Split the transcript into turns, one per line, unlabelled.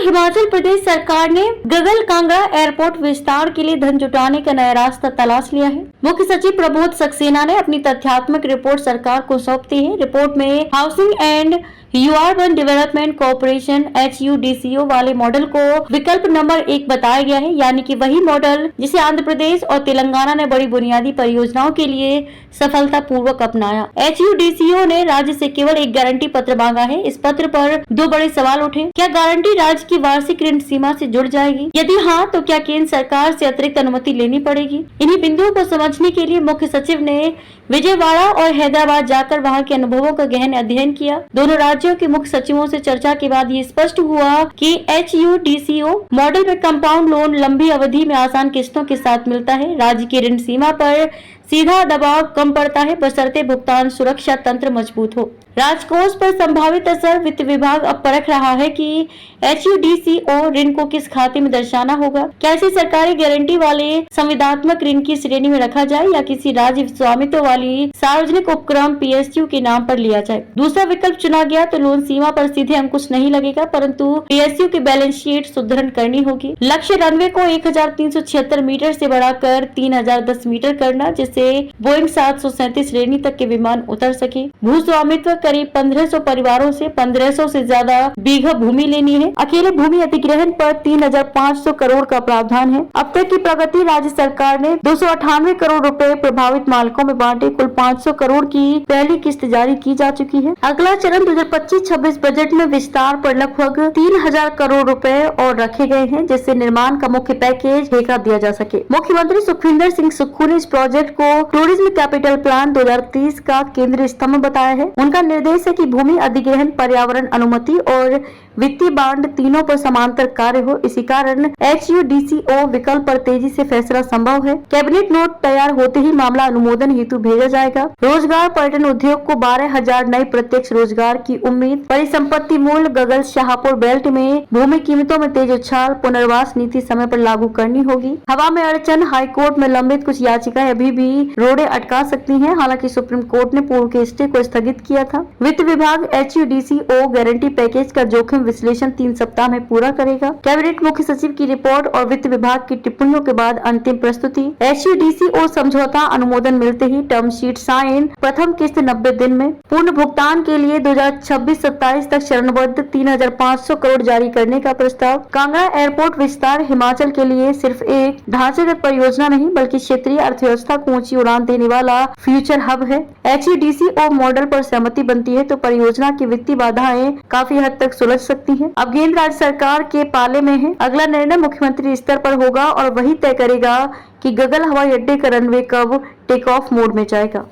हिमाचल प्रदेश सरकार ने गगल कांगड़ा एयरपोर्ट विस्तार के लिए धन जुटाने का नया रास्ता तलाश लिया है। मुख्य सचिव प्रबोध सक्सेना ने अपनी तथ्यात्मक रिपोर्ट सरकार को सौंप दी है। रिपोर्ट में housing and urban development corporation HUDCO वाले मॉडल को विकल्प नंबर 1 बताया गया है, यानी कि वही मॉडल जिसे आंध्र प्रदेश और तेलंगाना ने बड़ी बुनियादी परियोजनाओं के लिए सफलतापूर्वक अपनाया। HUDCO ने राज्य से केवल एक गारंटी पत्र मांगा है। इस पत्र पर दो बड़े सवाल उठे। क्या गारंटी राज्य की वार्षिक ऋण सीमा से जुड़ जाएगी? यदि हाँ, तो क्या केंद्र सरकार से अतिरिक्त अनुमति लेनी पड़ेगी? इन्हीं बिंदुओं को समझने के लिए मुख्य सचिव ने विजयवाड़ा और हैदराबाद जाकर वहां के अनुभवों का गहन अध्ययन किया। दोनों राज्यों के मुख्य सचिवों से चर्चा के बाद ये स्पष्ट हुआ कि HUDCO मॉडल में कंपाउंड लोन लंबी अवधि में आसान किस्तों के साथ मिलता है। राज्य की ऋण सीमा पर सीधा दबाव कम पड़ता है, बशर्ते भुगतान सुरक्षा तंत्र मजबूत हो। राजकोष पर संभावित असर। वित्त विभाग अब परख रहा है कि HUDCO ऋण को किस खाते में दर्शाना होगा। क्या इसे सरकारी गारंटी वाले संविदात्मक ऋण की श्रेणी में रखा जाए या किसी राज्य स्वामित्व वाली सार्वजनिक उपक्रम PSU के नाम पर लिया जाए। दूसरा विकल्प चुना गया तो लोन सीमा पर सीधे अंकुश नहीं लगेगा, परंतु PSU की बैलेंस शीट सुदृढ़ करनी होगी। लक्ष्य रनवे को 1376 मीटर से बढ़ाकर 3010 मीटर करना, जिससे बोइंग 737 श्रेणी तक के विमान उतर सके। भू स्वामित्व करीब 1500 परिवारों से 1500 से ज्यादा बीघा भूमि लेनी है। अकेले भूमि अधिग्रहण पर 3500 करोड़ का प्रावधान है। अब तक की प्रगति। राज्य सरकार ने 298 करोड़ रुपए प्रभावित मालिकों में बांटे। कुल 500 करोड़ की पहली किस्त जारी की जा चुकी है। अगला चरण 2025-26 बजट में विस्तार पर लगभग 3000 करोड़ रुपए और रखे गए हैं, जिससे निर्माण का मुख्य पैकेज ठेका दिया जा सके। मुख्यमंत्री सुखविंदर सिंह सुक्खू ने इस प्रोजेक्ट को टूरिज्म कैपिटल प्लान 2030 का केंद्रीय स्तंभ बताया है। उनका निर्देश है कि भूमि अधिग्रहण, पर्यावरण अनुमति और वित्तीय बांड तीनों पर समांतर कार्य हो। इसी कारण HUDCO विकल्प पर तेजी से फैसला संभव है। कैबिनेट नोट तैयार होते ही मामला अनुमोदन हेतु भेजा जाएगा। रोजगार पर्यटन उद्योग को 12,000 नए प्रत्यक्ष रोजगार की उम्मीद। परिसंपत्ति मूल्य। गगल शाहपुर बेल्ट में भूमि कीमतों में तेज उछाल। पुनर्वास नीति समय पर लागू करनी होगी। हवा में अड़चन। हाईकोर्ट में लंबित कुछ याचिकाएं अभी भी रोड़े अटका सकती हैं। हालांकि सुप्रीम कोर्ट ने पूर्व के स्टे को स्थगित किया था। वित्त विभाग HUDCO गारंटी पैकेज का जोखिम विश्लेषण 3 सप्ताह में पूरा करेगा। कैबिनेट मुख्य सचिव की रिपोर्ट और वित्त विभाग की टिप्पणियों के बाद अंतिम प्रस्तुति। HUDCO समझौता अनुमोदन मिलते ही टर्म शीट साइन। प्रथम किस्त 90 दिन में। पूर्ण भुगतान के लिए 2026-27 तक चरणबद्ध 3500 करोड़ जारी करने का प्रस्ताव। कांगड़ा एयरपोर्ट विस्तार हिमाचल के लिए सिर्फ एक ढांचागत परियोजना नहीं, बल्कि क्षेत्रीय अर्थव्यवस्था को ऊंची उड़ान देने वाला फ्यूचर हब है। HUDCO मॉडल पर सहमति बनती है तो परियोजना की वित्तीय बाधाएं काफी हद तक सुलझ सकती हैं। अब गेंद राज्य सरकार के पाले में है। अगला निर्णय मुख्यमंत्री स्तर पर होगा और वही तय करेगा कि गगल हवाई अड्डे का रनवे कब टेक ऑफ मोड में जाएगा।